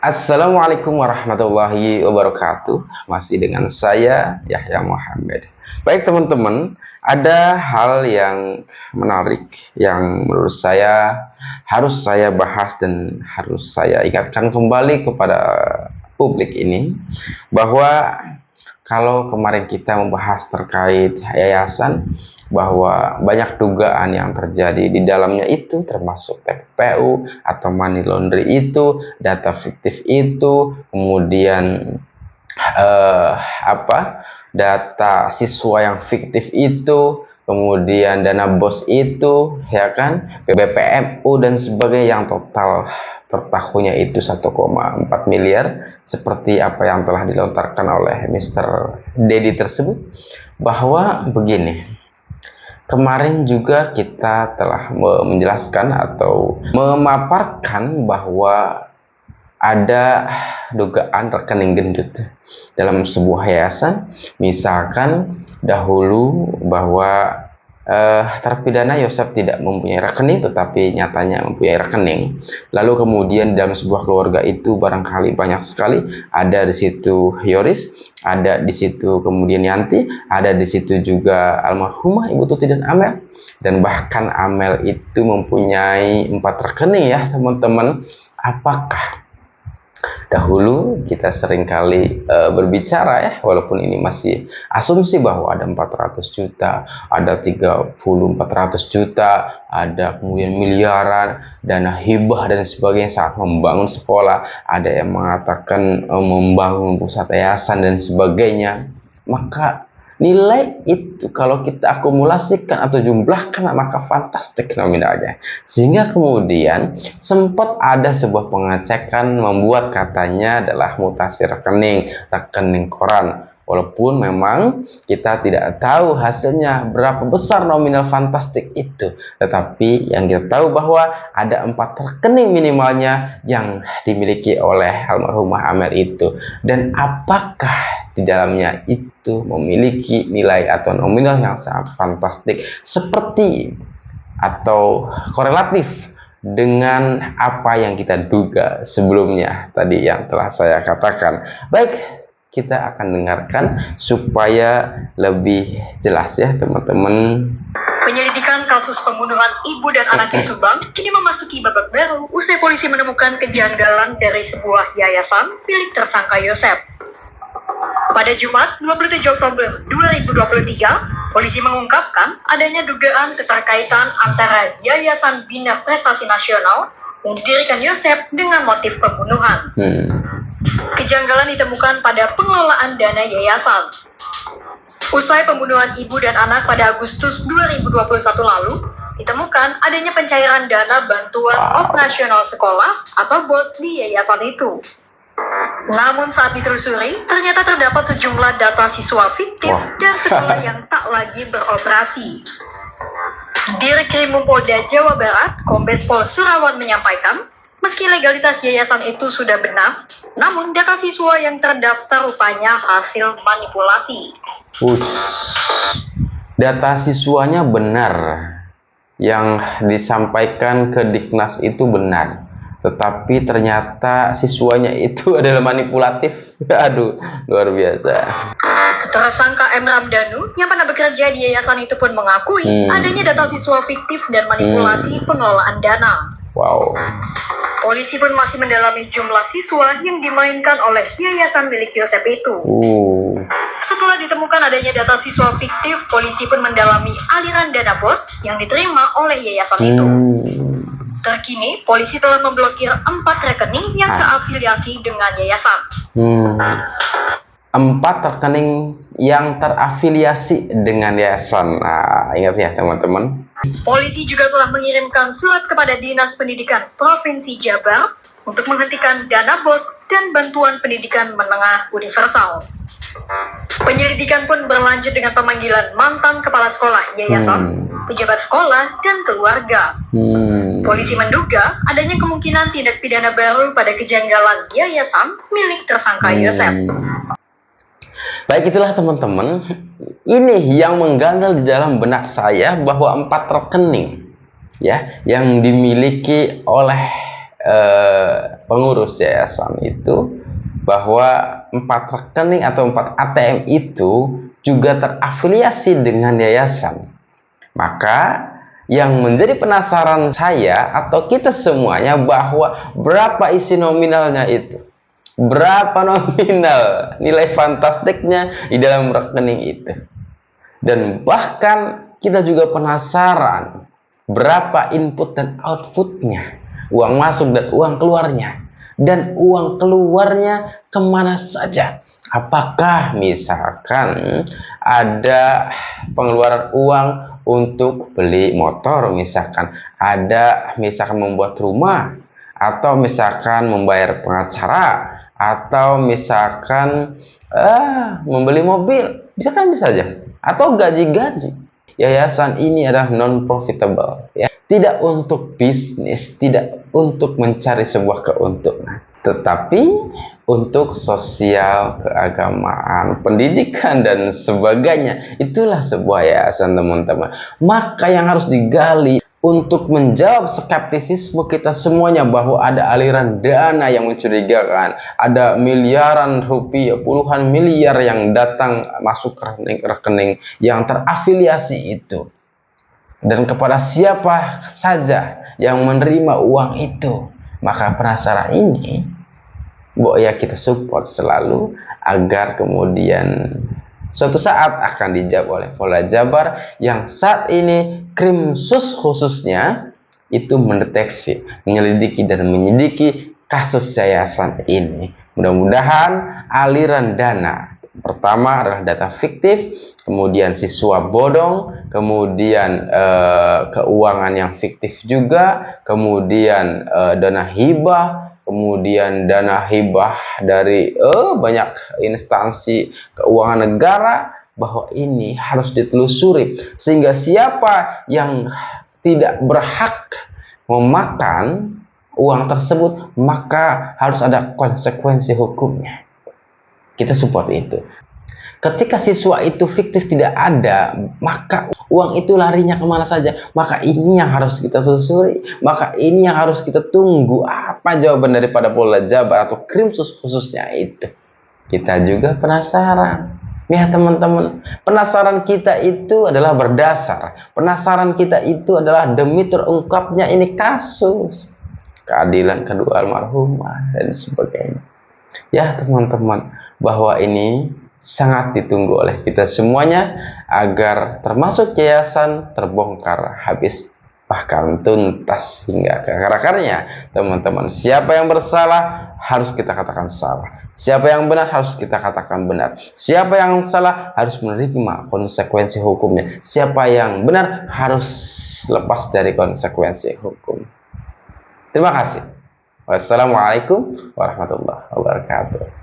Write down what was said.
Assalamualaikum warahmatullahi wabarakatuh. Masih dengan saya Yahya Muhammad. Baik teman-teman, ada hal yang menarik yang menurut saya harus saya bahas dan harus saya ingatkan kembali kepada publik ini, bahwa kalau kemarin kita membahas terkait yayasan, bahwa banyak dugaan yang terjadi di dalamnya itu termasuk TPPU atau money laundry itu, data fiktif itu, kemudian data siswa yang fiktif itu, kemudian dana bos itu, ya kan, BPMU dan sebagainya, yang total per tahunnya itu 1,4 miliar, seperti apa yang telah dilontarkan oleh Mr. Dedi tersebut. Bahwa begini, kemarin juga kita telah menjelaskan atau memaparkan bahwa ada dugaan rekening gendut dalam sebuah yayasan. Misalkan dahulu bahwa terpidana Yosef tidak mempunyai rekening, tetapi nyatanya mempunyai rekening. Lalu kemudian dalam sebuah keluarga itu barangkali banyak sekali, ada di situ Yoris, ada di situ kemudian Yanti, ada di situ juga almarhumah Ibu Tuti dan Amel, dan bahkan Amel itu mempunyai 4 rekening ya teman-teman. Apakah dahulu kita seringkali berbicara ya, walaupun ini masih asumsi, bahwa ada 400 juta, ada 400 juta, ada kemudian miliaran, dana hibah dan sebagainya saat membangun sekolah, ada yang mengatakan membangun pusat yayasan dan sebagainya. Maka nilai itu kalau kita akumulasikan atau jumlahkan, maka fantastik nominalnya. Sehingga kemudian sempat ada sebuah pengecekan membuat katanya adalah mutasi rekening koran. Walaupun memang kita tidak tahu hasilnya berapa besar nominal fantastik itu, tetapi yang kita tahu bahwa ada 4 rekening minimalnya yang dimiliki oleh almarhumah Amel itu. Dan apakah di dalamnya itu memiliki nilai atau nominal yang sangat fantastik seperti atau korelatif dengan apa yang kita duga sebelumnya tadi yang telah saya katakan. Baik, kita akan dengarkan supaya lebih jelas ya teman-teman. Penyelidikan kasus pembunuhan ibu dan anak di Subang kini memasuki babak baru usai polisi menemukan kejanggalan dari sebuah yayasan milik tersangka Yosef. Pada Jumat 27 Oktober 2023, polisi mengungkapkan adanya dugaan keterkaitan antara Yayasan Bina Prestasi Nasional yang didirikan Yosef dengan motif pembunuhan. Kejanggalan ditemukan pada pengelolaan dana yayasan. Usai pembunuhan ibu dan anak pada Agustus 2021 lalu, ditemukan adanya pencairan dana bantuan operasional sekolah atau BOS di yayasan itu. Namun saat ditelusuri, ternyata terdapat sejumlah data siswa fiktif dan sekolah yang tak lagi beroperasi. Dirkrim Polda Jawa Barat, Kombes Pol Surawan menyampaikan, meski legalitas yayasan itu sudah benar, namun data siswa yang terdaftar rupanya hasil manipulasi. Data siswanya benar, yang disampaikan ke Diknas itu benar, tetapi ternyata siswanya itu adalah manipulatif. Aduh, luar biasa. Tersangka M. Ramdhanu yang pernah bekerja di yayasan itu pun mengakui adanya data siswa fiktif dan manipulasi pengelolaan dana. Wow. Polisi pun masih mendalami jumlah siswa yang dimainkan oleh yayasan milik Yosef itu. Setelah ditemukan adanya data siswa fiktif, polisi pun mendalami aliran dana BOS yang diterima oleh yayasan itu. Terkini, polisi telah memblokir 4 rekening yang terafiliasi dengan yayasan. 4 rekening yang terafiliasi dengan yayasan. Nah, ingat ya teman-teman. Polisi juga telah mengirimkan surat kepada Dinas Pendidikan Provinsi Jabar untuk menghentikan dana BOS dan bantuan pendidikan menengah universal. Penyelidikan pun berlanjut dengan pemanggilan mantan kepala sekolah yayasan, pejabat sekolah, dan keluarga. Polisi menduga adanya kemungkinan tindak pidana baru pada kejanggalan yayasan milik tersangka Yosef. Baik, itulah teman-teman, ini yang mengganjal di dalam benak saya, bahwa 4 rekening ya yang dimiliki oleh pengurus yayasan itu bahwa 4 rekening atau 4 ATM itu juga terafiliasi dengan yayasan. Maka yang menjadi penasaran saya atau kita semuanya bahwa berapa isi nominalnya itu, berapa nominal nilai fantastiknya di dalam rekening itu, dan bahkan kita juga penasaran berapa input dan outputnya, uang masuk dan uang keluarnya, dan uang keluarnya kemana saja. Apakah misalkan ada pengeluaran uang untuk beli motor, misalkan ada misalkan membuat rumah, atau misalkan membayar pengacara, atau misalkan membeli mobil, bisa saja, atau gaji-gaji. Yayasan ini adalah non-profitable, ya, tidak untuk bisnis, tidak untuk mencari sebuah keuntungan, tetapi untuk sosial, keagamaan, pendidikan, dan sebagainya. Itulah sebuah yayasan, teman-teman. Maka yang harus digali untuk menjawab skeptisisme kita semuanya bahwa ada aliran dana yang mencurigakan, ada miliaran rupiah, puluhan miliar yang datang masuk ke rekening yang terafiliasi itu, dan kepada siapa saja yang menerima uang itu. Maka penasaran ini, ya kita support selalu agar kemudian suatu saat akan dijawab oleh Polda Jabar yang saat ini Krimsus khususnya itu mendeteksi, menyelidiki dan menyidiki kasus yayasan ini. Mudah-mudahan aliran dana pertama adalah data fiktif, kemudian siswa bodong, kemudian keuangan yang fiktif juga, kemudian dana hibah, kemudian dana hibah dari banyak instansi keuangan negara, bahwa ini harus ditelusuri sehingga siapa yang tidak berhak memakan uang tersebut maka harus ada konsekuensi hukumnya. Kita support itu. Ketika siswa itu fiktif tidak ada, maka uang itu larinya kemana saja. Maka ini yang harus kita telusuri. Maka ini yang harus kita tunggu. Apa jawaban daripada Polda Jabar atau Krimsus khususnya itu. Kita juga penasaran. Ya teman-teman, penasaran kita itu adalah berdasar. Penasaran kita itu adalah demi terungkapnya ini kasus. Keadilan kedua almarhumah dan sebagainya. Ya teman-teman, bahwa ini sangat ditunggu oleh kita semuanya agar termasuk yayasan terbongkar habis, bahkan tuntas hingga ke akar-akarnya. Teman-teman, siapa yang bersalah harus kita katakan salah, siapa yang benar harus kita katakan benar, siapa yang salah harus menerima konsekuensi hukumnya, siapa yang benar harus lepas dari konsekuensi hukum. Terima kasih. Wassalamualaikum warahmatullahi wabarakatuh.